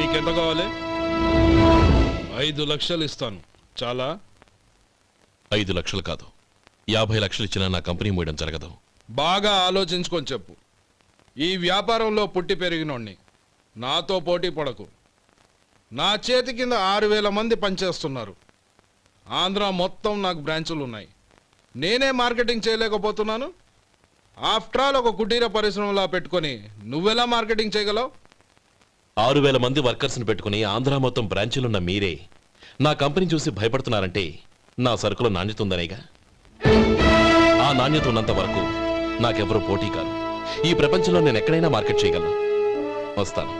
నీకెంత కావాలి? 5 లక్షలు ఇస్తాను. చాలా? 5 లక్షలు కాదు, 50 లక్షలు ఇచ్చినా నా కంపెనీ మూయడం జరగదు. బాగా ఆలోచించుకొని చెప్పు. ఈ వ్యాపారంలో పుట్టి పెరిగినోడిని, నాతో పోటీ పడకు. నా చేతి కింద 6,000 మంది పనిచేస్తున్నారు. ఆంధ్ర మొత్తం నాకు బ్రాంచులు ఉన్నాయి. నేనే మార్కెటింగ్ చేయలేకపోతున్నాను. ఆఫ్టర్ ఆల్ ఒక కుటీర పరిశ్రమలా పెట్టుకొని నువ్వెలా మార్కెటింగ్ చేయగలవు? 6,000 మంది వర్కర్స్ని పెట్టుకుని ఆంధ్ర మొత్తం బ్రాంచీలున్న మీరే నా కంపెనీ చూసి భయపడుతున్నారంటే నా సరుకులో నాణ్యత ఉందనేగా. ఆ నాణ్యత ఉన్నంత వరకు నాకెవరూ పోటీ కాదు. ఈ ప్రపంచంలో నేను ఎక్కడైనా మార్కెట్ చేయగలను. వస్తాను.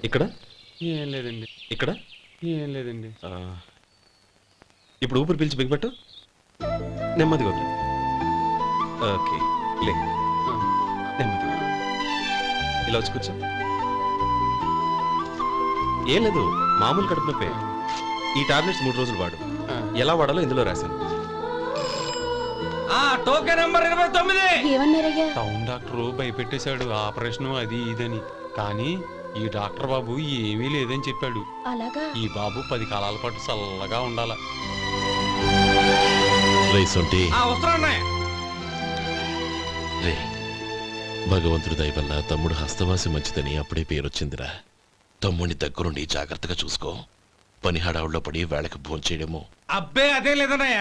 ఇక్కడ ఏం లేదండి. ఇక్కడ ఏం లేదండి. ఇప్పుడు ఊపిరి పీల్చి బిగ్బట్టు నెమ్మదిగా వదిలే. ఓకే, లే, నెమ్మదిగా ఇలా వచ్చి కూర్చో. ఏం లేదు, మామూలు కడుపు నొప్పే. ఈ టాబ్లెట్స్ 3 రోజులు వాడు. ఎలా వాడాలో ఇందులో రాశాను. Token number 29. టౌన్ డాక్టర్ భయపెట్టేశాడు, ఆపరేషన్ అది ఇదని. కానీ ఈ డాక్టర్ బాబు ఏమీ లేదని చెప్పాడు. ఈ బాబు 10 కాలాల పాటు చల్లగా ఉండాల. భగవంతుడి దయ వల్ల తమ్ముడు హస్తవాసి మంచిదని అప్పుడే పేరొచ్చిందిరా. తమ్ముడిని దగ్గరుండి జాగ్రత్తగా చూసుకో. పని హడావుల్లో పడి వేళకి భోంచేయడము. అబ్బే అదే లేదన్నయ్య.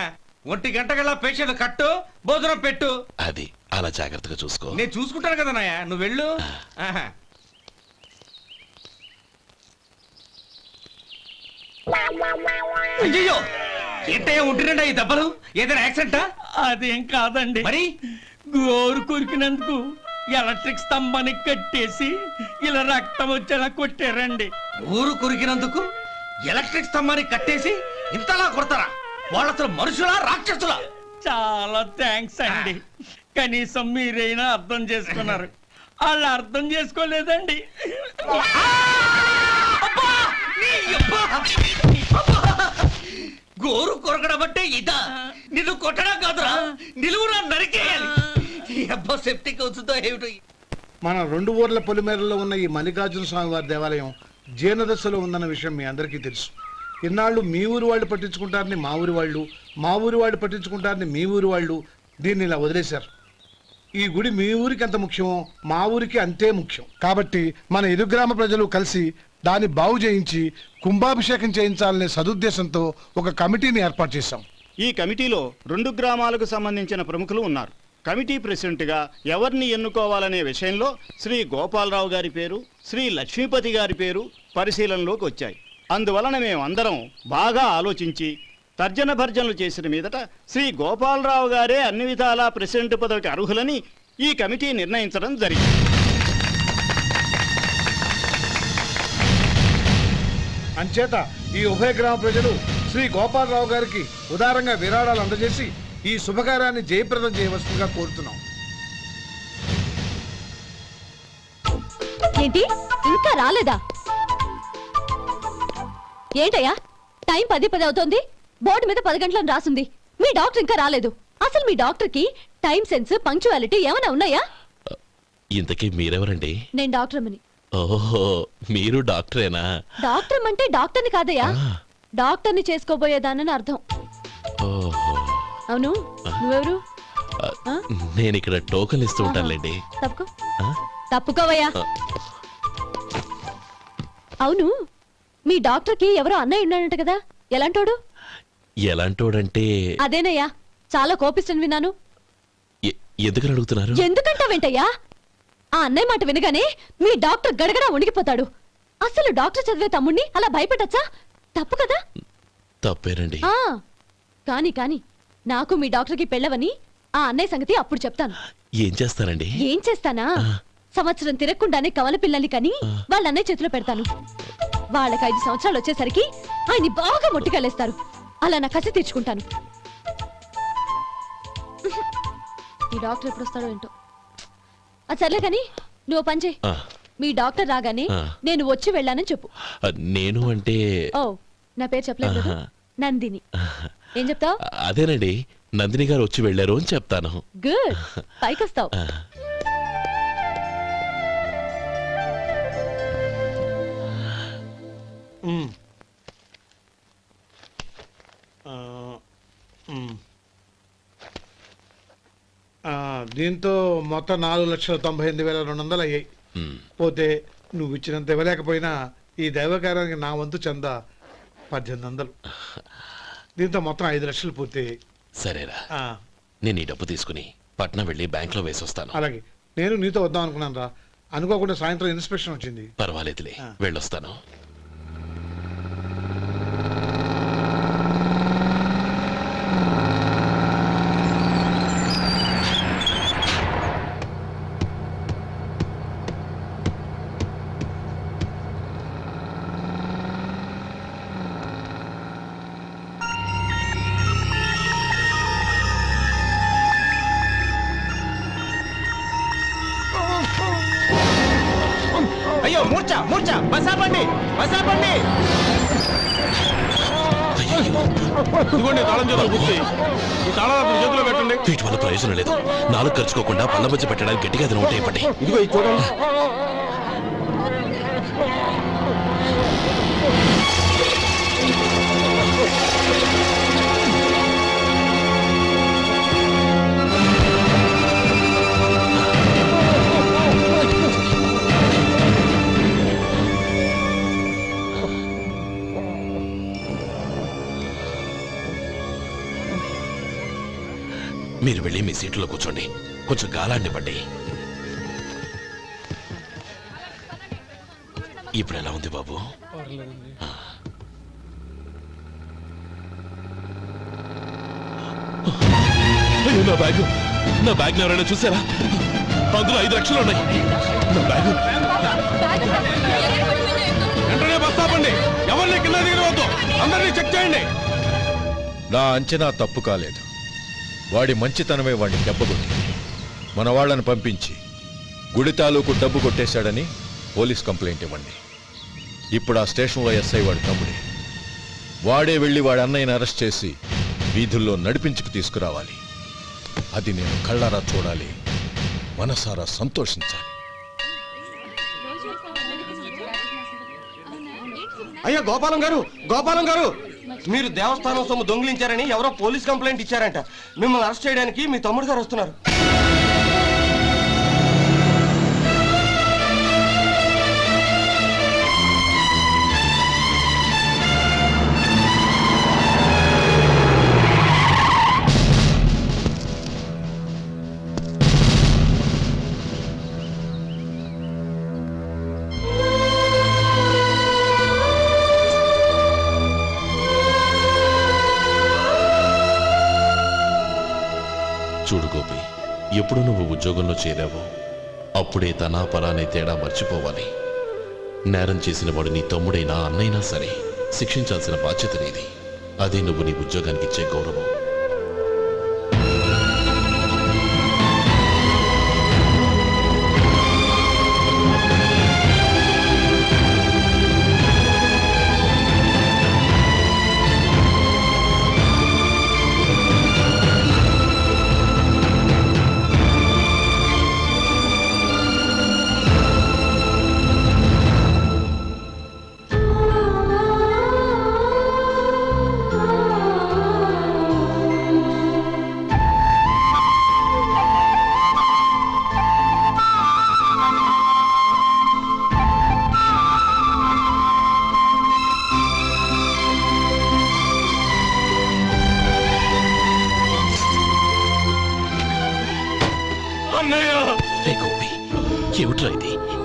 1 గంటకల్లా పేషెంట్ కట్టు, భోజనం పెట్టు. అది అలా జాగ్రత్తగా చూసుకో. నేను చూసుకుంటాను కదన్నయ్య, నువ్వు వెళ్ళు. అయ్యో, ఏంటయ్యా ఉంటున్నాడా ఈ దెబ్బలు? ఏదైనా యాక్సిడెంటా? అదేం కాదండి. మరి గోరు కొరికినందుకు ఎలక్ట్రిక్ స్తంభానికి కట్టేసి ఇలా రక్తం వచ్చేలా కొట్టారండి. ఊరు కొరికినందుకు ఎలక్ట్రిక్ స్తంభానికి కట్టేసి ఇంతలా కొడతారా? వాళ్ళతో మనుషులా రాక్షసులా? చాలా థ్యాంక్స్ అండి. కనీసం మీరైనా అర్థం చేసుకున్నారు. వాళ్ళు అర్థం చేసుకోలేదండి. గోరు కొరకడం అంటే ఇదా? నిన్ను కొట్టడం కాదురా, నిలువురా నరికేయాలి. అబ్బా సెప్టిక్ అవుతుందో ఏమిటో. మన 2 ఊర్ల పొలిమేరలో ఉన్న ఈ మల్లికార్జున స్వామి వారి దేవాలయం జీర్ణదశలో ఉందన్న విషయం మీ అందరికీ తెలుసు. ఇన్నాళ్ళు మీ ఊరు వాళ్ళు పట్టించుకుంటారని మా ఊరి వాళ్ళు, మా ఊరి వాళ్ళు పట్టించుకుంటారని మీ ఊరి వాళ్ళు దీన్ని ఇలా వదిలేశారు. ఈ గుడి మీ ఊరికి ఎంత ముఖ్యమో మా ఊరికి అంతే ముఖ్యం. కాబట్టి మన ఇరుగ్రామ ప్రజలు కలిసి దాన్ని బాగు చేయించి కుంభాభిషేకం చేయించాలనే సదుద్దేశంతో ఒక కమిటీని ఏర్పాటు చేశాం. ఈ కమిటీలో 2 గ్రామాలకు సంబంధించిన ప్రముఖులు ఉన్నారు. కమిటీ ప్రెసిడెంట్గా ఎవరిని ఎన్నుకోవాలనే విషయంలో శ్రీ గోపాలరావు గారి పేరు, శ్రీ లక్ష్మీపతి గారి పేరు పరిశీలనలోకి వచ్చాయి. అందువలన మేమందరం బాగా ఆలోచించి తర్జన భర్జనలు చేసిన మీదట శ్రీ గోపాలరావు గారే అన్ని విధాలా ప్రెసిడెంట్ పదవికి అర్హులని ఈ కమిటీ నిర్ణయించడం జరిగింది. అంచేత ఈ ఉభయ గ్రామ ప్రజలు శ్రీ గోపాలరావు గారికి ఉదారంగా విరాళాలు అందజేసి ఈ శుభకార్యాన్ని జయప్రదం చేయవలసిందిగా కోరుతున్నాం. ఏంటి ఇంకా రాలేదా? ఏంటయ్యా, టైం 10 అవుతోంది. బోర్డు మీద 10 గంటలను రాసింది. మీ డాక్టర్ ఇంకా రాలేదు. అసలు మీ డాక్టర్ కి టైం సెన్స్, పంక్చువాలిటీ ఏమైనా ఉన్నాయా? ఇంతకీ మీరెవరండి? నేను డాక్టర్ అమ్మని. ఓహో, మీరు డాక్టరేనా? డాక్టర్ అంటే డాక్టర్ని కాదయ్యా, డాక్టర్ని చేసుకోబోయేదానని అర్థం. ఓహో, అవును, నువ్వెవరు? నేను ఇక్కడ టోకన్ ఇస్తూ ఉంటానులేండి. తప్పుకో, తప్పుకోవయ్యా. అవును, మీ డాక్టర్ కి ఎవరో అన్నయ్య ఉన్నాడంట కదా, ఎలాంటోడు? ఎలాంటోడంటే అదేనయ్యా, చాలా కోపిష్టని విన్నాను. ఎందుకని అడుగుతున్నారు? ఎందుకంటావేంటయ్యా? ఆ అన్నయ్య మాట వినగానే మీ డాక్టర్ గడగడా ఉణిగిపోతాడు. అసలు డాక్టర్ చదివే తమ్ముణ్ణి అలా భయపెట్టచ్చా? తప్పు కదా? తప్పేనండి. కాని కాని నాకు మీ డాక్టర్కి పెళ్ళవని ఆ అన్నయ్య సంగతి అప్పుడు చెప్తాను. ఏం చేస్తానండి? ఏం చేస్తానా, సంవత్సరం తిరగకుండానే కవల పిల్లల్ని కని వాళ్ళ అన్నయ్య చేతిలో పెడతాను. వాళ్ళకి 5 సంవత్సరాలు వచ్చేసరికి ఆయన్ని బాగా మొట్టికెళ్ళేస్తారు. అలా నా కసి తీర్చుకుంటాను. ఈ డాక్టర్ ఎప్పుడు వస్తాడో ఏంటో. అది సర్లే కానీ నువ్వు పని చేయి. మీ డాక్టర్ రాగానే నేను వచ్చి వెళ్ళానని చెప్పు. నేను అంటే ఓ, నా పేరు చెప్పలేదు, నందిని. ఏం చెప్తావు? అదేనండి, నందిని గారు వచ్చి వెళ్ళారు అని చెప్తాను. గుడ్, పైకొస్తావు. దీంతో మొత్తం 4,98,200 అయ్యాయి. పోతే నువ్వు ఇచ్చినంత ఇవ్వలేకపోయినా ఈ దైవకార్యానికి నా వంతు చందా 1800. దీంతో మొత్తం 5 లక్షలు పూర్తయ్యాయి. సరేరా, నేను ఈ డబ్బు తీసుకుని పట్నం వెళ్ళి బ్యాంక్లో వేసి వస్తాను. అలాగే, నేను నీతో వద్దాం అనుకున్నాను రా, అనుకోకుండా సాయంత్రం ఇన్స్పెక్షన్ వచ్చింది. పర్వాలేదులే, వెళ్ళొస్తాను. అయ్యో మూర్ఛ మూర్ఛ, బసాపండి బసాపండి. ఇదిగోండి తాళం చేతులు గుర్తి, ఈ తాళాలు చేతిలో పెట్టండి. వీటి వల్ల ప్రయోజనం లేదు. 4 ఖర్చుకోకుండా పళ్ళ మధ్య పెట్టడానికి గట్టిగా అది ఉంటే ఇవ్వండి. ఇదిగో ఇది చూడండి. మీరు వెళ్ళి మీ సీట్లో కూర్చోండి, కొంచెం గాలాన్నివ్వండి. ఇప్పుడు ఎలా ఉంది బాబు? నా బ్యాగ్, నా బ్యాగ్ ఎవరైనా చూసారా? అందులో 5 లక్షలు ఉన్నాయి. నా బ్యాగ్ వెంటనే బస్ ఆపండి. ఎవరిని కింద దిగవద్దు, అందరినీ చెక్ చేయండి. నా అంచనా తప్పు కాలేదు. వాడి మంచితనమే వాడిని దెబ్బకొట్టింది. మన వాళ్ళని పంపించి గుడి తాలూకు డబ్బు కొట్టేశాడని పోలీస్ కంప్లైంట్ ఇవ్వండి. ఇప్పుడు ఆ స్టేషన్లో ఎస్ఐ వాడి తమ్ముడే. వాడే వెళ్ళి వాడి అన్నయ్యని అరెస్ట్ చేసి వీధుల్లో నడిపించుకు తీసుకురావాలి. అది నేను కళ్ళారా చూడాలి, మనసారా సంతోషించాలి. అయ్యో గోపాలం గారు, గోపాలం గారు, మీరు దేవస్థానం సొమ్ము దొంగిలించారని ఎవరో పోలీస్ కంప్లైంట్ ఇచ్చారంట. మిమ్మల్ని అరెస్ట్ చేయడానికి మీ తమ్ముడు గారు వస్తున్నారు. చూడు గోపి, ఎప్పుడు నువ్వు ఉద్యోగంలో చేరావో అప్పుడే తనా పరా అనే తేడా మర్చిపోవాలి. నేరం చేసిన వాడు నీ తమ్ముడైనా అన్నైనా సరే శిక్షించాల్సిన బాధ్యత నీది. అదే నువ్వు నీ ఉద్యోగానికి ఇచ్చే గౌరవం.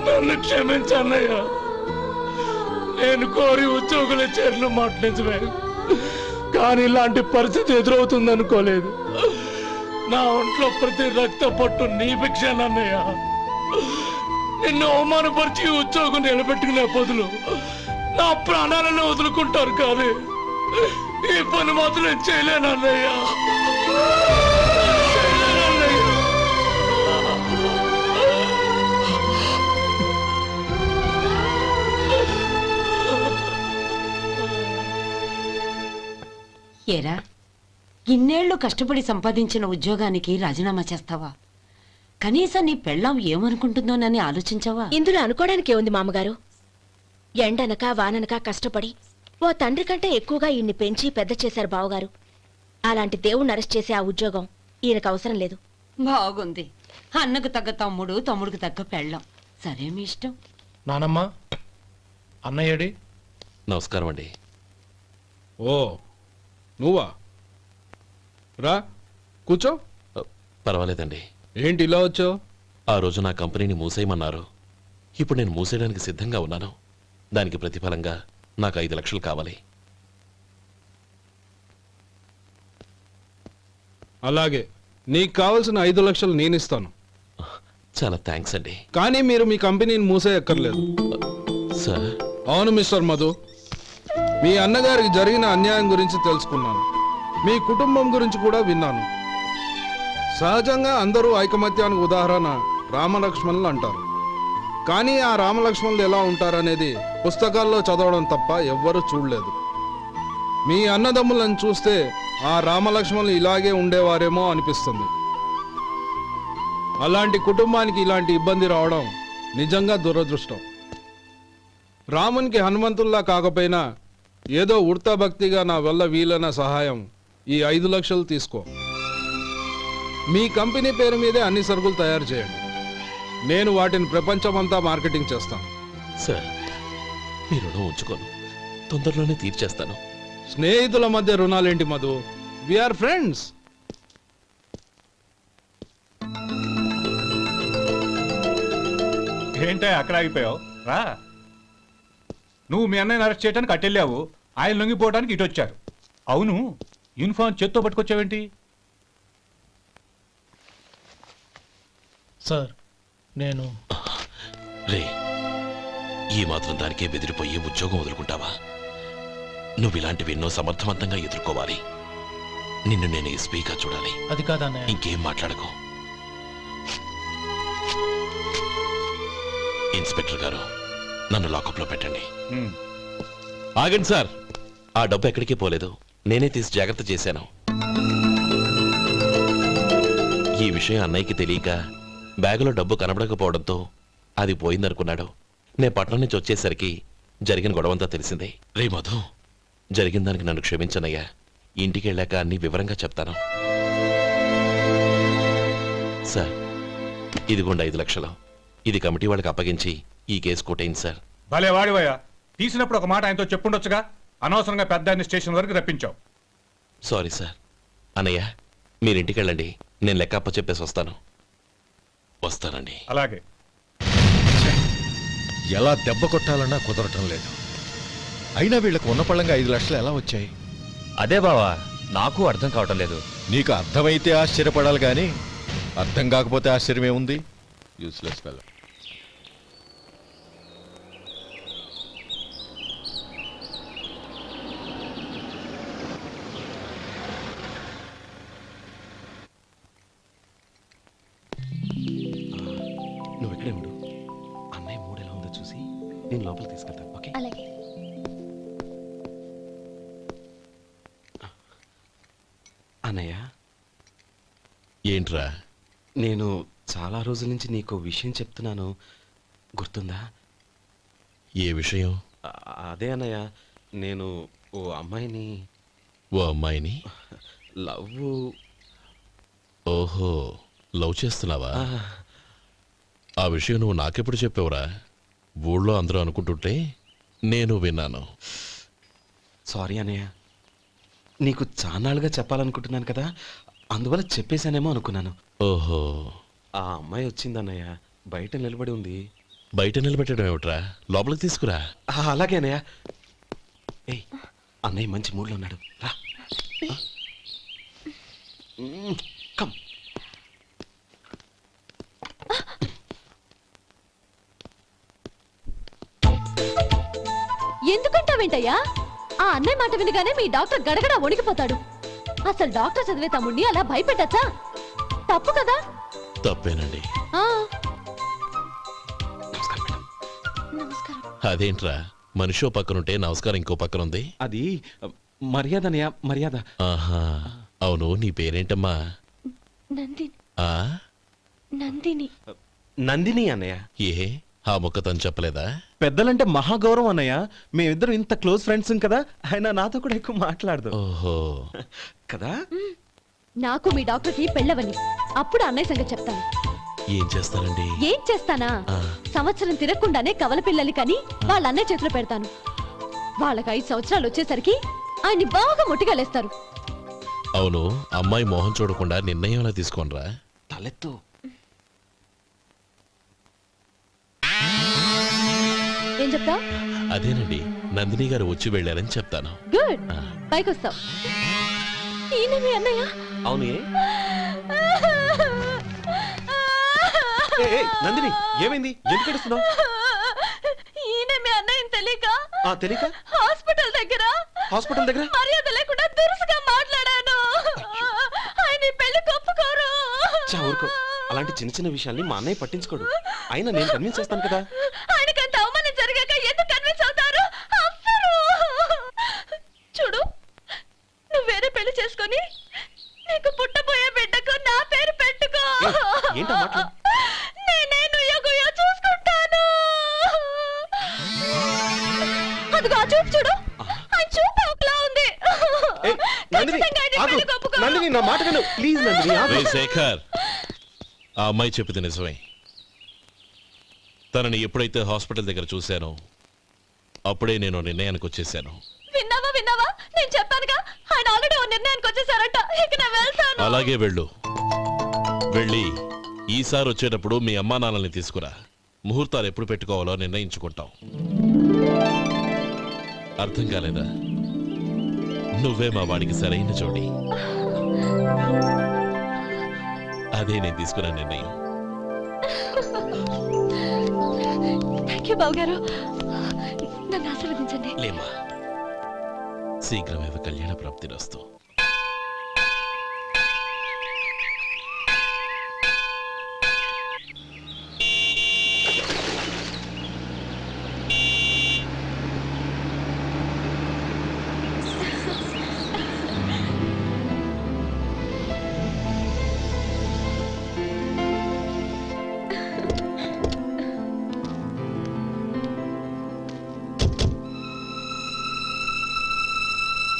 నన్ను క్షమించన్నయ్య. నేను కోరి ఉద్యోగుల చర్యలు మాట్లాడించలే, కానీ ఇలాంటి పరిస్థితి ఎదురవుతుంది అనుకోలేదు. నా ఒంట్లో ప్రతి రక్త పట్టు నీ భిక్షానన్నయ్య. నిన్ను అవమానపరిచి ఉద్యోగం నిలబెట్టుకునే బదులు నా ప్రాణాలను వదులుకుంటారు, కానీ ఈ పని మాత్రం చేయలేనన్నయ్య. ఏరా, ఇన్నేళ్లు కష్టపడి సంపాదించిన ఉద్యోగానికి రాజీనామా చేస్తావా? కనీసం నీ పెళ్ళాం ఏమనుకుంటుందోనని ఆలోచించావా? ఇందులో అనుకోవడానికి ఏముంది మామగారు? ఎండనక వాననక కష్టపడి ఓ తండ్రి కంటే ఎక్కువగా ఈయన్ని పెంచి పెద్ద చేశారు బావగారు. అలాంటి దేవుణ్ణి అరెస్ట్ చేసే ఆ ఉద్యోగం ఈయనకు అవసరం లేదు. బాగుంది. అన్నకు తగ్గ తమ్ముడు, తమ్ముడికి తగ్గ పెళ్ళాం. సరే, మీ ఇష్టం. నానమ్మ, అన్నయ్యడి. నమస్కారం అండి. ఓ నువ్వా? రా కూర్చో. పర్వాలేదండి. ఏంటి ఇలా వచ్చావు? ఆ రోజు నా కంపెనీని మూసేయమన్నారు. ఇప్పుడు నేను మూసేయడానికి సిద్ధంగా ఉన్నాను. దానికి ప్రతిఫలంగా నాకు 5 లక్షలు కావాలి. అలాగే, నీకు కావాల్సిన 5 లక్షలు నేను ఇస్తాను. చాలా థ్యాంక్స్ అండి. కానీ మీరు మీ కంపెనీని మూసేయక్కర్లేదు. సార్? అవును మిస్టర్ మధు, మీ అన్నగారికి జరిగిన అన్యాయం గురించి తెలుసుకున్నాను. మీ కుటుంబం గురించి కూడా విన్నాను. సహజంగా అందరూ ఐకమత్యానికి ఉదాహరణ రామలక్ష్మణులు అంటారు. కానీ ఆ రామలక్ష్మణులు ఎలా ఉంటారనేది పుస్తకాల్లో చదవడం తప్ప ఎవ్వరూ చూడలేదు. మీ అన్నదమ్ములను చూస్తే ఆ రామలక్ష్మణులు ఇలాగే ఉండేవారేమో అనిపిస్తుంది. అలాంటి కుటుంబానికి ఇలాంటి ఇబ్బంది రావడం నిజంగా దురదృష్టం. రామునికి హనుమంతుల్లా కాకపోయినా ఏదో ఉడతా భక్తిగా నా వల్ల వీలైన సహాయం ఈ 5 లక్షలు తీసుకో. మీ కంపెనీ పేరు మీదే అన్ని సరుకులు తయారు చేయండి. నేను వాటిని ప్రపంచమంతా మార్కెటింగ్ చేస్తాను. సార్, మీ రుణం ఉంచుకోను, తొందరలోనే తీర్చేస్తాను. స్నేహితుల మధ్య రుణాలేంటి మధు? We are friends. ఏంటో అక్కడ ఆగిపోయావు? రా. నువ్వు మీ అన్నయ్యని అరెస్ట్ చేయడానికి అట్టెళ్ళావు, ఆయన లొంగిపోవడానికి ఇటు వచ్చారు. అవును, యూనిఫామ్ చేత్తో పట్టుకొచ్చావేంటి? సార్, నేను రే, ఈ మాత్రం దానికే బెదిరిపోయి ఉద్యోగం వదులుకుంటావా? నువ్వు ఇలాంటివి ఎన్నో సమర్థవంతంగా ఎదుర్కోవాలి. నిన్ను నేను ఎస్పీగా చూడాలి. అది కాదన్నయ్య. ఇంకేం మాట్లాడకు. ఇన్స్పెక్టర్ గారు, నన్ను లాకప్లో పెట్టండి. ఆగండి సార్, ఆ డబ్బు ఎక్కడికి పోలేదు. నేనే తీసి జాగ్రత్త చేశాను. ఈ విషయం అన్నయ్యకి తెలియక బ్యాగులో డబ్బు కనబడకపోవడంతో అది పోయిందనుకున్నాడు. నే పట్నం నుంచి వచ్చేసరికి జరిగిన గొడవంతా తెలిసిందే. రే మధు, జరిగిన దానికి నన్ను క్షమించనయ్యా. ఇంటికి వెళ్ళాక అన్ని వివరంగా చెప్తాను. సార్, ఇదిగోండి 5 లక్షలు. ఇది కమిటీ వాళ్ళకి అప్పగించి ఈ కేసు కొట్టేయండి సార్. భలే వాడివయ్యా, తీసినప్పుడు ఒక మాట ఆయనతో చెప్పుండొచ్చుగా. అనవసరంగా పెద్ద ఆయన స్టేషన్ వరకు రప్పించావు. Sorry sir. అన్నయ్య, మీరింటికి వెళ్ళండి, నేను లెక్క అప్ప చెప్పేసి వస్తానండి. అలాగే. ఎలా దెబ్బ కొట్టాలన్నా కుదరటం లేదు. అయినా వీళ్ళకు ఉన్న పళ్ళంగా 5 లక్షలు ఎలా వచ్చాయి? అదే బావా, నాకు అర్థం కావటం లేదు. నీకు అర్థమైతే ఆశ్చర్యపడాలి కానీ అర్థం కాకపోతే ఆశ్చర్యం ఏముంది? Useless fellow. నువ్వు ఇక్కడే ఉండు. అన్నయ్య మూడు ఎలా ఉందో చూసి నేను లోపలికి తీసుకెళ్తాను. ఓకే? అలాగే. అన్నయ్య, ఏంట్రా? నేను చాలా రోజుల నుంచి నీకు విషయం చెప్తున్నాను, గుర్తుందా? ఏ విషయం? అదే అన్నయ్య, నేను ఓ అమ్మాయిని లవ్. ఓహో, లవ్ చేస్తున్నావా? ఆ విషయం నువ్వు నాకెప్పుడు చెప్పావురా? ఊళ్ళో అందరూ అనుకుంటుంటే నేను విన్నాను. సారీ అన్నయ్య, నీకు చాన్నాళ్ళుగా చెప్పాలనుకుంటున్నాను కదా, అందువల్ల చెప్పేశానేమో అనుకున్నాను. ఓహో, ఆ అమ్మాయి వచ్చిందన్నయ్య, బయట నిలబడి ఉంది. బయట నిలబెట్టడం ఏమిట్రా? లోపలికి తీసుకురా. అలాగే అన్నయ్య. ఏయ్, అన్నయ్య మంచి మూడ్లో ఉన్నాడు, రా. కమ్. ఎందుకంటావేంటయ్యా? ఆ అన్నయ్య మాట వినగానే మీ డాక్టర్ గడగడ వణికిపోతాడు. అసలు డాక్టర్ చదివే తమ్ముడిని అలా భయపెట్టచ్చా? తప్పు కదా? తప్పేనండి. నమస్కారం. అదేంట్రా, మనిషో పక్కనుంటే నమస్కారం ఇంకో పక్కన ఉంది? అది మర్యాద అన్నయ్య, మర్యాద. ఆహా, అవును, నీ పేరేంటమ్మా? నందిని. ఆ నందిని. నందిని అన్నయ్య. ఏ ఆ ముక్క తను చెప్పలేదా? పెద్దలంటే మహాగౌరవం అన్నయ్య. మేమిద్దరం ఇంత క్లోజ్ ఫ్రెండ్స్ కదా, ఆయన నాతో కూడా ఎక్కువ మాట్లాడదు. ఓహో కదా. నాకు మీ డాక్టర్కి పెళ్ళవని, అప్పుడు అన్నయ్య సంగతి చెప్తాను. ఏం చేస్తానండి? ఏం చేస్తానా? సంవత్సరం తిరగకుండానే కవల పిల్లల్ని కని వాళ్ళ అన్నయ్య చేతిలో పెడతాను. వాళ్ళకి 5 సంవత్సరాలు వచ్చేసరికి ఆయన్ని బాగా ముట్టిగలేస్తారు. అవును, అమ్మాయి మోహం చూడకుండా నిర్ణయం ఎలా తీసుకోనరా? తలెత్తు. ఏం చెప్తా? అదేనండి, నందిని గారు వచ్చి వెళ్ళారని చెప్తాను. గుడ్, పైకొస్తావు. ఈయన మీ అన్నయ్య? అవును. నందిని, ఏమైంది? ఎందుకు ఏడుస్తున్నావు? ఈయన మీ అన్నయ్యని తెలియక తెలియక హాస్పిటల్ దగ్గర మర్యాద లేకుండా దురుసుగా మాట్లాడాను. ఆయన పెళ్లి ఒప్పుకోరు. ఊరుకో, అలాంటి చిన్న చిన్న విషయాల్ని మా అన్నయ్య పట్టించుకోడు. అయినా నేను కన్విన్స్ చేస్తాను కదా. ఆయనకంత అవమానం జరిగాక ఎందుకు కన్విన్స్ అవుతారు? చూడు, నువ్వు వేరే పెళ్లి చేసుకొని నీకు పుట్టబోయే బిడ్డకు నా పేరు పెట్టుకో. ఏంటో మాట్లాడు. నేనే నుయ్యగుయ్య చూసుకుంటాను. అదిగో ఆ చూపు చూడు, ఆ చూపు ఒకలా ఉంది. నందిని, నా మాట విను ప్లీజ్. నందిని, శేఖర్, ఆ అమ్మాయి చెప్పింది నిజమే. తనని ఎప్పుడైతే హాస్పిటల్ దగ్గర చూశానో అప్పుడే నేను నిర్ణయానికి వచ్చేసాను. విన్నావా? నేను చెప్పానుగా, ఆయన ఆల్రెడీ ఓ నిర్ణయానికి వచ్చేసారట. ఇక నేను వెళ్తాను. అలాగే వెళ్ళి ఈసారి వచ్చేటప్పుడు మీ అమ్మా నాన్నల్ని తీసుకురా. ముహూర్తాలు ఎప్పుడు పెట్టుకోవాలో నిర్ణయించుకుంటాం. అర్థం కాలేదా? నువ్వే మా వాడికి సరైన జోడి. అదే నేను తీసుకున్న నిర్ణయం. బావగారు, నన్ను ఆశీర్వదించండి. లేమా, శీఘ్రమేవ కళ్యాణ ప్రాప్తిరస్తు.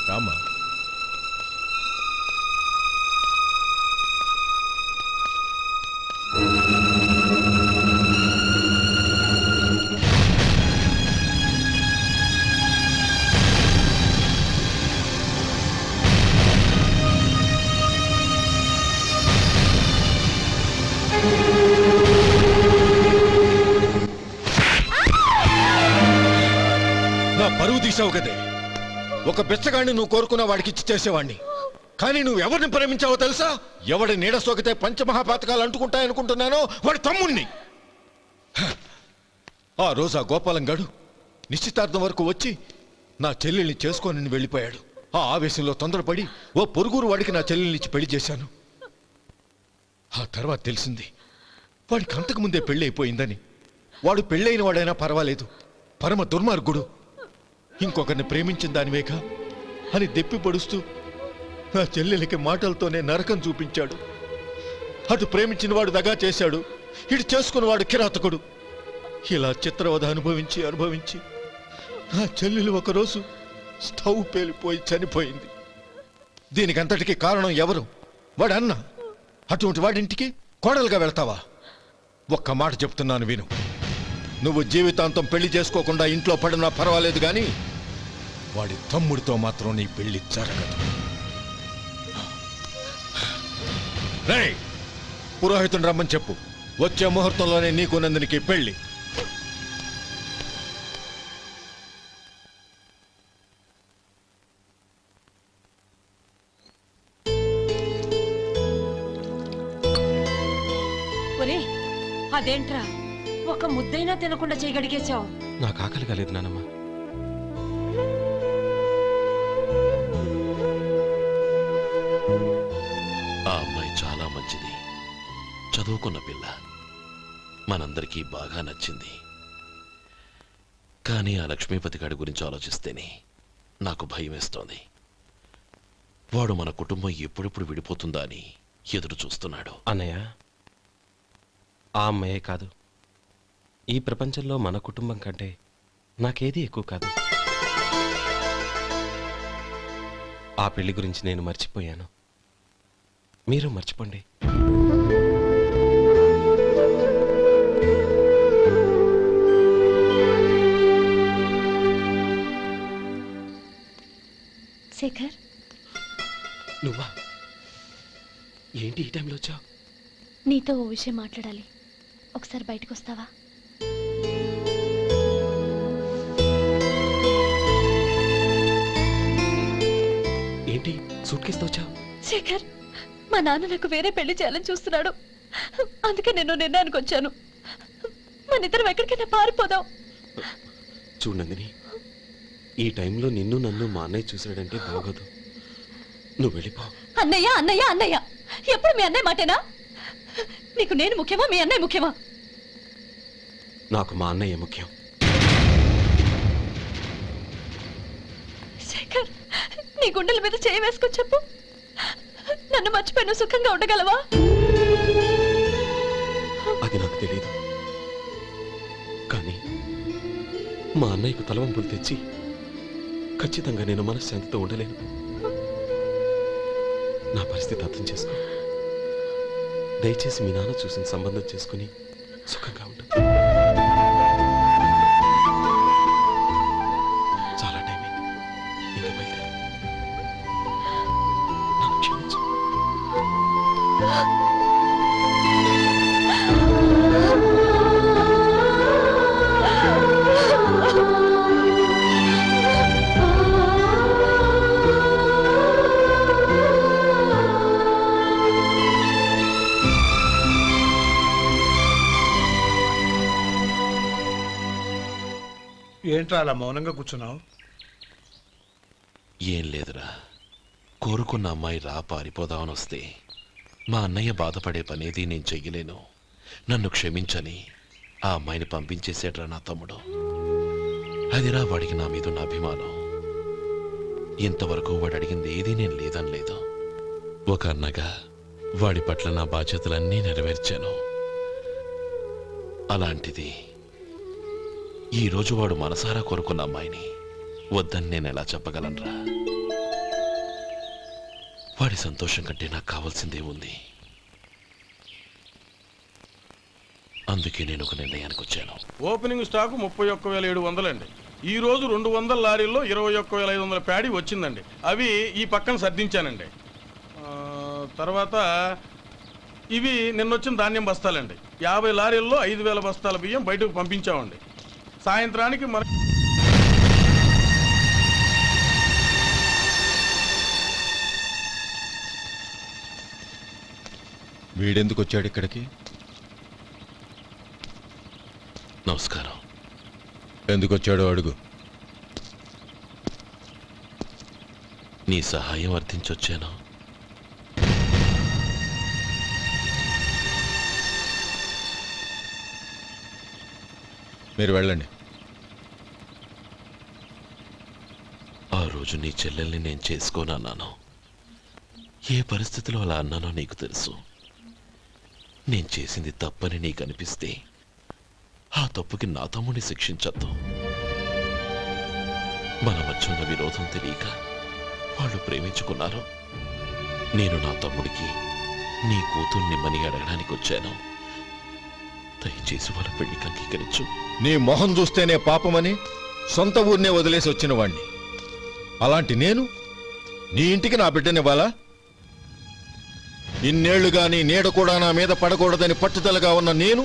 రామా, నా పరువు తీసావు కదే. ఒక బిచ్చగాడిని నువ్వు కోరుకున్న వాడికి ఇచ్చి చేసేవాడిని. కానీ నువ్వు ఎవరిని ప్రేమించావో తెలుసా? ఎవడి నీడ సోకితే పంచమహాపాతకాలు అంటుకుంటాయనుకుంటున్నానో వాడి తమ్ముణ్ణి. ఆ రోజు ఆ గోపాలం గాడు నిశ్చితార్థం వరకు వచ్చి నా చెల్లెల్ని చేసుకోనని వెళ్ళిపోయాడు. ఆ ఆవేశంలో తొందరపడి ఓ పొరుగురు వాడికి నా చెల్లెల్నిచ్చి పెళ్లి చేశాను. ఆ తర్వాత తెలిసింది వాడికి అంతకుముందే పెళ్లి అయిపోయిందని. వాడు పెళ్ళైన వాడైనా పర్వాలేదు, పరమ దుర్మార్గుడు. ఇంకొకరిని ప్రేమించిన దానివేక అని దెప్పి పొడుస్తూ నా చెల్లెలికి మాటలతోనే నరకం చూపించాడు. అటు ప్రేమించిన వాడు దగా చేశాడు, ఇటు చేసుకున్నవాడు కిరాతకుడు. ఇలా చిత్రవధ అనుభవించి నా చెల్లెలు ఒకరోజు స్టవ్ పేలిపోయి చనిపోయింది. దీనికంతటికీ కారణం ఎవరు? వాడు అన్న. అటువంటి వాడింటికి కోడలుగా వెళ్తావా? ఒక్క మాట చెప్తున్నాను విను. నువ్వు జీవితాంతం పెళ్లి చేసుకోకుండా ఇంట్లో పడినా పర్వాలేదు, కానీ వాడి తమ్ముడితో మాత్రం నీ పెళ్లి జరగదు. రేయ్, పురోహితుని రమ్మని చెప్పు. వచ్చే ముహూర్తంలోనే నీకు నందినికి పెళ్లి. అదేంట్రా, ఒక ముద్దైనా తినకుండా చేయగడిగేశావు? నాకు ఆకలి కాలేదు నానమ్మ. ఆ అమ్మాయి చాలా మంచిది, చదువుకున్న పిల్ల, మనందరికీ బాగా నచ్చింది. కానీ ఆ లక్ష్మీపతి గారి గురించి ఆలోచిస్తేనే నాకు భయం వేస్తోంది. వాడు మన కుటుంబం ఎప్పుడెప్పుడు విడిపోతుందా అని ఎదురు చూస్తున్నాడు. అన్నయ్య, ఆ అమ్మాయే కాదు, ఈ ప్రపంచంలో మన కుటుంబం కంటే నాకేది ఎక్కువ కాదు. ఆ పెళ్లి గురించి నేను మర్చిపోయాను, మీరు మర్చిపోండి. శేఖర్, నువ్వా? ఏంటి ఈ టైంలో వచ్చావు? నీతో ఓ విషయం మాట్లాడాలి. ఒకసారి బయటకు వస్తావా? ఏంటి సూట్ కేసుతో వచ్చావు? శేఖర్, మా నాన్న నాకు వేరే పెళ్లి చేయాలని చూస్తున్నాడు. అందుకే నేను నిర్ణయానికి వచ్చాను. మన ఇద్దరం ఎక్కడికైనా పారిపోదాం. చూడు నందిని, ఈ టైంలో నిన్ను నన్ను మా అన్నయ్య చూశాడంటే బాగోదు. నువ్వు వెళ్ళిపో. అన్నయ్య అన్నయ్య అన్నయ్య, ఎప్పుడు మీ అన్నయ్య మాటేనా? నీకు నేను ముఖ్యమా, మీ అన్నయ్య ముఖ్యమా? నాకు మా అన్నయ్య ముఖ్యం. శేఖర్, నీ గుండెల మీద చేయి వేసుకొని చెప్పు, నన్ను మర్చిపోయిన సుఖంగా ఉండగలవా? అది నాకు తెలియదు, కానీ మా అన్నయ్యకు తలవంపులు తెచ్చి ఖచ్చితంగా నేను మనశ్శాంతితో ఉండలేను. నా పరిస్థితి అర్థం చేసుకో. దయచేసి మీ నాన్న చూసిన సంబంధం చేసుకుని సుఖంగా ఉంటుంది. చాలా టైం అయింది, ఇంకా బయలుదేరు. నన్ను క్షమించు. ఏంట్రా అలా మౌనంగా కూర్చున్నావు? ఏం లేదురా, కోరుకున్న అమ్మాయి రా పారిపోదామని వస్తే మా అన్నయ్య బాధపడే పనేది నేను చెయ్యలేను, నన్ను క్షమించని ఆ అమ్మాయిని పంపించేసాడ్రా నా తమ్ముడు. అదిరా వాడికి నా మీద ఉన్న అభిమానం. ఇంతవరకు వాడు అడిగింది ఏదీ నేను లేదని లేదు. ఒక అన్నగా వాడి పట్ల నా బాధ్యతలన్నీ నెరవేర్చాను. అలాంటిది ఈరోజు వాడు మనసారా కోరుకున్న అమ్మాయిని వద్దని నేను ఎలా చెప్పగలనురా? వాడి సంతోషం కంటే నాకు కావాల్సిందే ఉంది. అందుకే నేను ఒక నిర్ణయానికి వచ్చాను. ఓపెనింగ్ స్టాకు 31,700 అండి. ఈ రోజు 200 లారీల్లో 21,500 ప్యాడీ వచ్చిందండి. అవి ఈ పక్కన సర్దించానండి. తర్వాత ఇవి నిన్నొచ్చిన ధాన్యం బస్తాలండి. 50 లారీల్లో 5,000 బస్తాల బియ్యం బయటకు పంపించామండి. సాయంత్రానికి మన వీడెందుకు వచ్చాడు ఇక్కడికి? నమస్కారం. ఎందుకు వచ్చాడో అడుగు. నీ సహాయం అర్థించొచ్చాను. మీరు వెళ్ళండి. ఆ రోజు నీ చెల్లెల్ని నేను చేసుకోనన్నాను. ఏ పరిస్థితిలో అలా అన్నానో నీకు తెలుసు. నేను చేసింది తప్పని నీకు అనిపిస్తే ఆ తప్పుకి నా తమ్ముడిని శిక్షించద్దు. మన మధ్య ఉన్న విరోధం తెలియక వాళ్ళు ప్రేమించుకున్నారు. నేను నా తమ్ముడికి నీ కూతుర్ని మని అడగడానికి వచ్చాను. దయచేసి వాళ్ళ పెళ్లికి అంగీకరించు. నీ మొహం చూస్తేనే పాపమని సొంత ఊరినే వదిలేసి వచ్చిన వాణ్ణి. అలాంటి నేను నీ ఇంటికి నా బిడ్డనివ్వాలా? ఇన్నేళ్లుగా నీ నీడ కూడా నా మీద పడకూడదని పట్టుదలగా ఉన్న నేను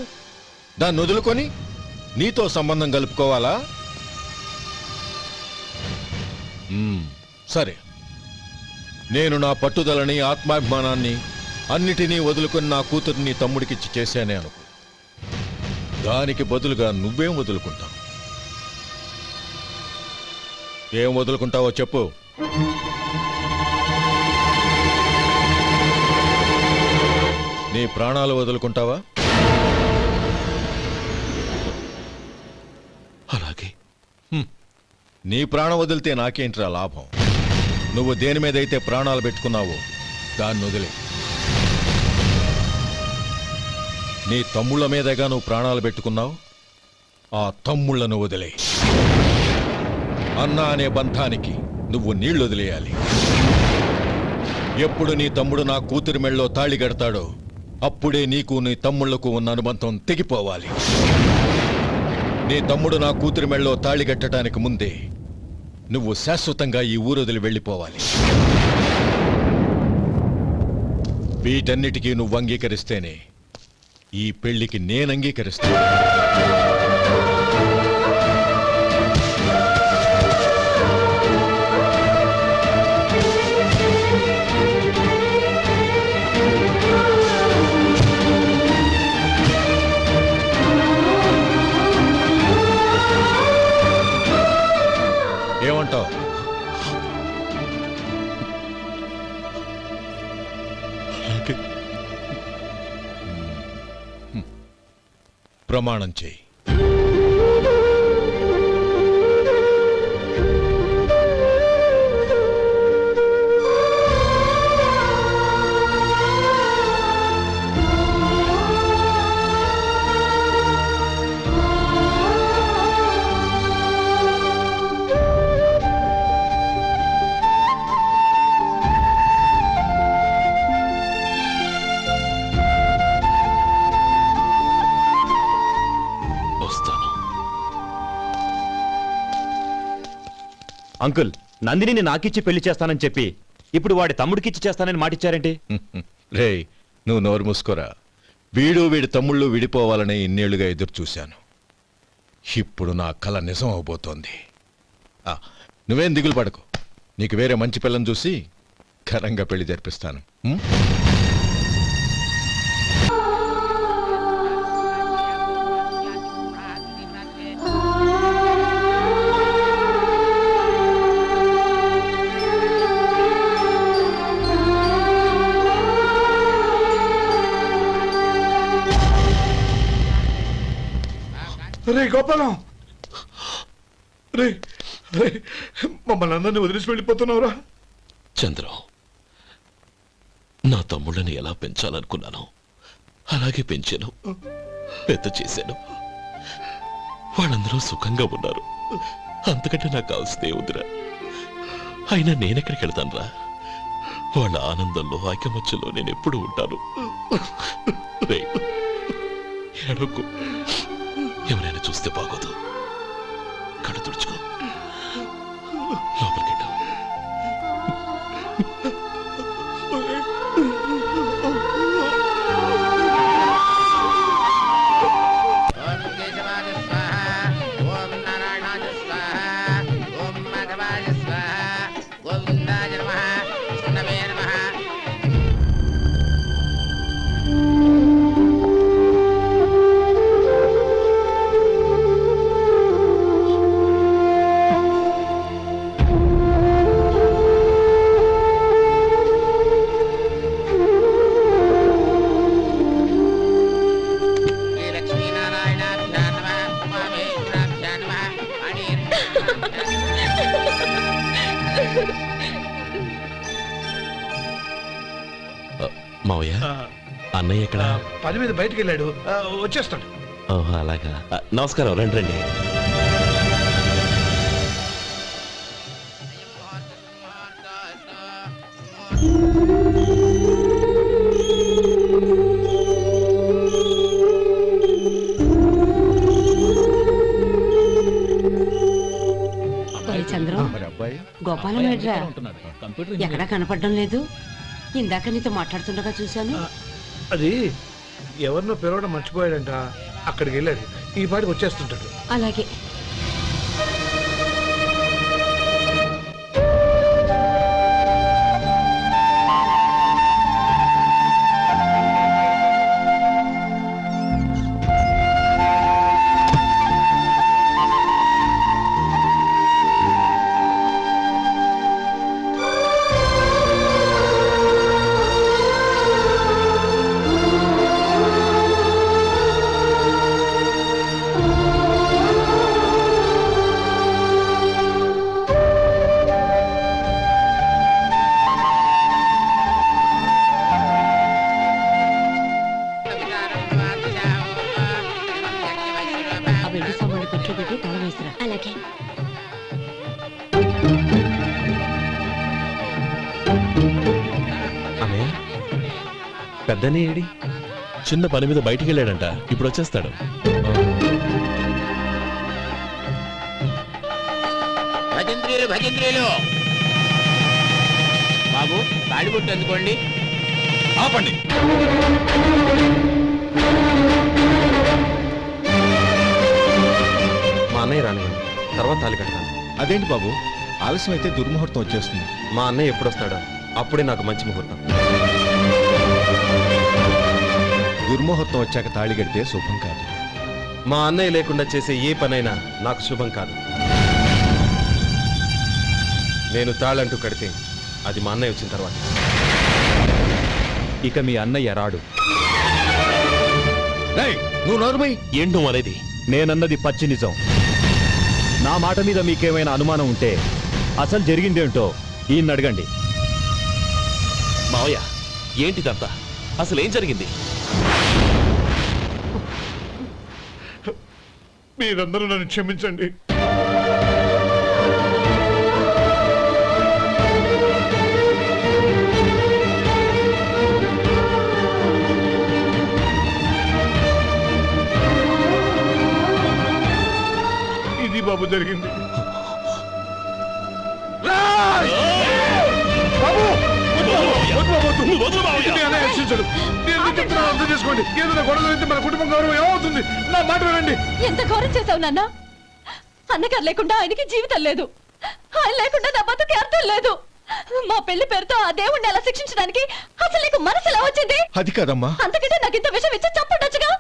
దాన్ని వదులుకొని నీతో సంబంధం కలుపుకోవాలా? సరే, నేను నా పట్టుదలని ఆత్మాభిమానాన్ని అన్నిటినీ వదులుకొని నా కూతుర్ని తమ్ముడికిచ్చి చేశానే అనుకో. దానికి బదులుగా నువ్వేం వదులుకుంటావు? ఏం వదులుకుంటావో చెప్పు. నీ ప్రాణాలు వదులుకుంటావా? అలాగే. నీ ప్రాణం వదిలితే నాకేంట్రా లాభం? నువ్వు దేని మీదైతే ప్రాణాలు పెట్టుకున్నావో దాన్ని వదిలే. నీ తమ్ముళ్ళ మీదగా నువ్వు ప్రాణాలు పెట్టుకున్నావు, ఆ తమ్ముళ్లను వదిలే. అన్న అనే బంధానికి నువ్వు నీళ్లు వదిలేయాలి. ఎప్పుడు నీ తమ్ముడు నా కూతురి మెళ్ళలో తాళి కడతాడో అప్పుడే నీకు నీ తమ్ముళ్లకు ఉన్న అనుబంధం తెగిపోవాలి. నీ తమ్ముడు నా కూతురి మెళ్ళలో తాళి కట్టడానికి ముందే నువ్వు శాశ్వతంగా ఈ ఊరొదిలి వెళ్ళిపోవాలి. వీటన్నిటికీ నువ్వు అంగీకరిస్తేనే ఈ పెళ్లికి నేను అంగీకరిస్తాను. ఏమంటావు? ప్రమాణం చేయి. అంకుల్, నందిని నాకిచ్చి పెళ్లి చేస్తానని చెప్పి ఇప్పుడు వాడి తమ్ముడికిచ్చి చేస్తానని మాటిచ్చారేంటి? రే, నువ్వు నోరు మూసుకోరా. వీడి తమ్ముళ్ళు విడిపోవాలని ఇన్నేళ్లుగా ఎదురు చూశాను. ఇప్పుడు నా కల నిజం అవబోతోంది. నువ్వేం దిగులు పడకు. నీకు వేరే మంచి పిల్లని చూసి ఘనంగా పెళ్లి జరిపిస్తాను. రే గోపాలం, రే రే, మమ్మల్ని అందరినీ వదిలేసి వెళ్ళిపోతున్నావురా? చంద్రం, నా తమ్ముళ్ళని ఎలా పెంచాలనుకున్నానో అలాగే పెంచాను, పెద్ద చేశాను. వాళ్ళందరూ సుఖంగా ఉన్నారు. అంతకంటే నాకు కావాల్సిందే వద్దురా. అయినా నేనెక్కడికి వెళ్తానురా? వాళ్ళ ఆనందంలో ఐకమత్యంలో నేను ఎప్పుడు ఉంటాను. రే, ఎడకు. ఎవరైనా చూస్తే బాగోదు. కళ్ళు తుడుచుకో, లోపలికెట్టావు. మావయ్య, అన్నయ్య ఎక్కడ? పని మీద బయటికి వెళ్ళాడు, వచ్చేస్తాడు. ఓహో, అలాగా. నమస్కారం, రండి రండి. చంద్రం, గోపాలం ఏడ్రా? ఎక్కడా కనపడడం లేదు. ఇందాక నీతో మాట్లాడుతుండగా చూశాను. అది ఎవరినో పిలవడం మర్చిపోయాడంట, అక్కడికి వెళ్ళాడు. ఈ పాటికి వచ్చేస్తుంటాడు. అలాగే. కూర్చోబెట్టి తాళం వేసిరా. అలాగే. అన్నయ్య పెద్దనే ఏడి? చిన్న పని మీద బయటికి వెళ్ళాడంట, ఇప్పుడు వచ్చేస్తాడు. భజంత్రీలు భజంత్రీలు బాబు తాడిబొట్టు అందుకోండి. ఆపండి. మా అన్నయ్య రానివ్వండి, తర్వాత తాళి కడతాను. అదేంటి బాబు, ఆలస్యం అయితే దుర్ముహూర్తం వచ్చేస్తుంది. మా అన్నయ్య ఎప్పుడు వస్తాడో అప్పుడే నాకు మంచి ముహూర్తం. దుర్ముహూర్తం వచ్చాక తాళి కడితే శుభం కాదు. మా అన్నయ్య లేకుండా చేసే ఏ పనైనా నాకు శుభం కాదు. నేను తాళంటూ కడితే అది మా అన్నయ్య వచ్చిన తర్వాత. ఇక మీ అన్నయ్య రాడు. నువ్వు నోరుమై. ఏంటో అనేది? నేనన్నది పచ్చి నిజం. నా మాట మీద మీకేమైనా అనుమానం ఉంటే అసలు జరిగిందేంటో ఈయన్ని అడగండి. మావయ్య ఏంటిదంతా? అసలు ఏం జరిగింది? మీరందరూ నన్ను క్షమించండి. ఇది బాబు జరిగింది. అర్థం చేసుకోండి. ఏదైనా గొడవ అయితే మన కుటుంబం గౌరవం ఏమవుతుంది? నా మాట వినండి. ఎంత ఘోరం చేసావు నాన్న. అన్నగారు లేకుండా ఆయనకి జీవితం లేదు, ఆయన లేకుండా నా బతుకి అర్థం లేదు. మా పెళ్లి పేరుతో ఆ దేవుణ్ణి ఎలా శిక్షించడానికి అసలు నీకు మనసు ఎలా వచ్చింది? అది కాదమ్మా. అంతకంటే నాకు ఇంత విషయం ఇచ్చి చంపడొచ్చుగా.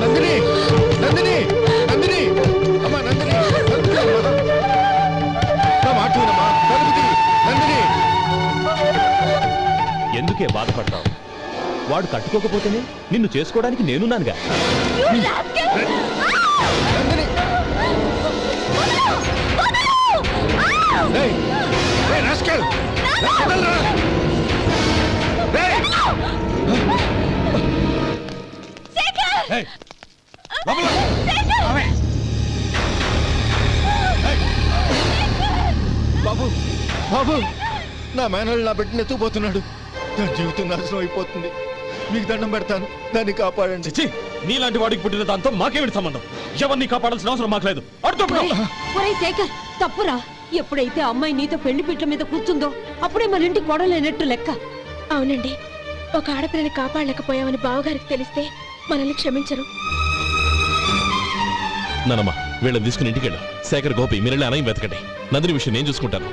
నందిని, నందిని, నందిని, అమ్మా నందిని, నా మాట వినమ్మా. నందిని, ఎందుకే బాధపడతావు? వాడు కట్టుకోకపోతేనే నిన్ను చేసుకోవడానికి నేనున్నానుగా. బాబు, బాబు, నా మేనల్ని నా బిడ్డను ఎత్తుకుపోతున్నాడు. నా జీవితం నాశనం అయిపోతుంది. మీకు దండం పెడతాను, దాన్ని కాపాడండి. చిచి, నీలాంటి వాడికి పుట్టిన దాంతో మాకేమిటి సంబంధం? ఎవరిని కాపాడాల్సిన అవసరం మాకు లేదు. ఒరేయ్ శేఖర్, తప్పురా. ఎప్పుడైతే అమ్మాయి నీతో పెళ్లి పీటల మీద కూర్చుందో అప్పుడే మన ఇంటి గొడవలేనట్టు లెక్క. అవునండి, ఒక ఆడపిల్లని కాపాడలేకపోయామని బావగారికి తెలిస్తే మనల్ని క్షమించరు. నానమ్మ వీళ్ళని తీసుకుని ఇంటికి వెళ్ళు. శేఖర్, గోపి మీరెళ్ళి అన్నయ్య వెతకండి. నందిని విషయం నేను చూసుకుంటాను.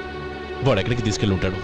వాడు ఎక్కడికి తీసుకెళ్ళి ఉంటాడు?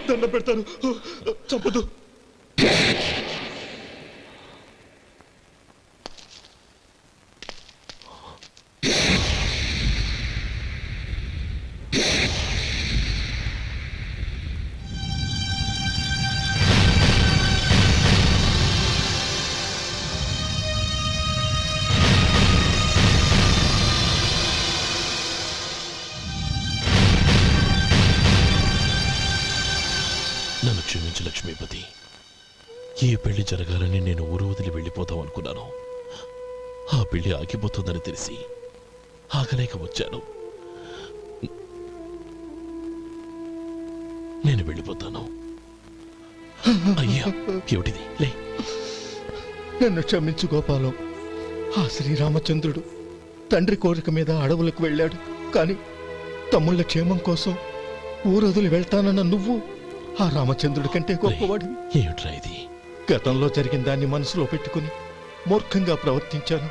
దండ పెడతాను, చంపదు. నన్ను క్షమించు లక్ష్మీపతి. ఏ పెళ్లి జరగాలని నేను ఊరు వదిలి వెళ్ళిపోతాం అనుకున్నాను. ఆ పెళ్లి ఆగిపోతుందని తెలిసి ఆగలేక వచ్చాను. నేను వెళ్ళిపోతాను. అయ్యా, ఏమిటిది? లే. నన్ను క్షమించు గోపాలం. ఆ శ్రీరామచంద్రుడు తండ్రి కోరిక మీద అడవులకు వెళ్ళాడు. కానీ తమ్ముళ్ళ క్షేమం కోసం ఊరొదిలి వెళ్తానన్న నువ్వు ఆ రామచంద్రుడి కంటే గొప్పవాడివి. ఏమిట్రా ఇది? గతంలో జరిగిన దాన్ని మనసులో పెట్టుకుని మూర్ఖంగా ప్రవర్తించాను.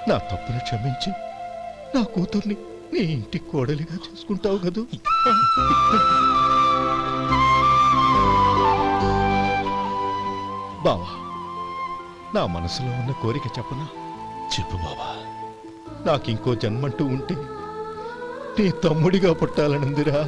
నా తప్పును క్షమించి నా కూతుర్ని నీ ఇంటి కోడలిగా చేసుకుంటావు కదూ? బావా, నా మనసులో ఉన్న కోరిక చెప్పనా? చెప్పు బావా. నాకింకో జన్మంటూ ఉంటే నీ తమ్ముడిగా పుట్టాలనుందిరా.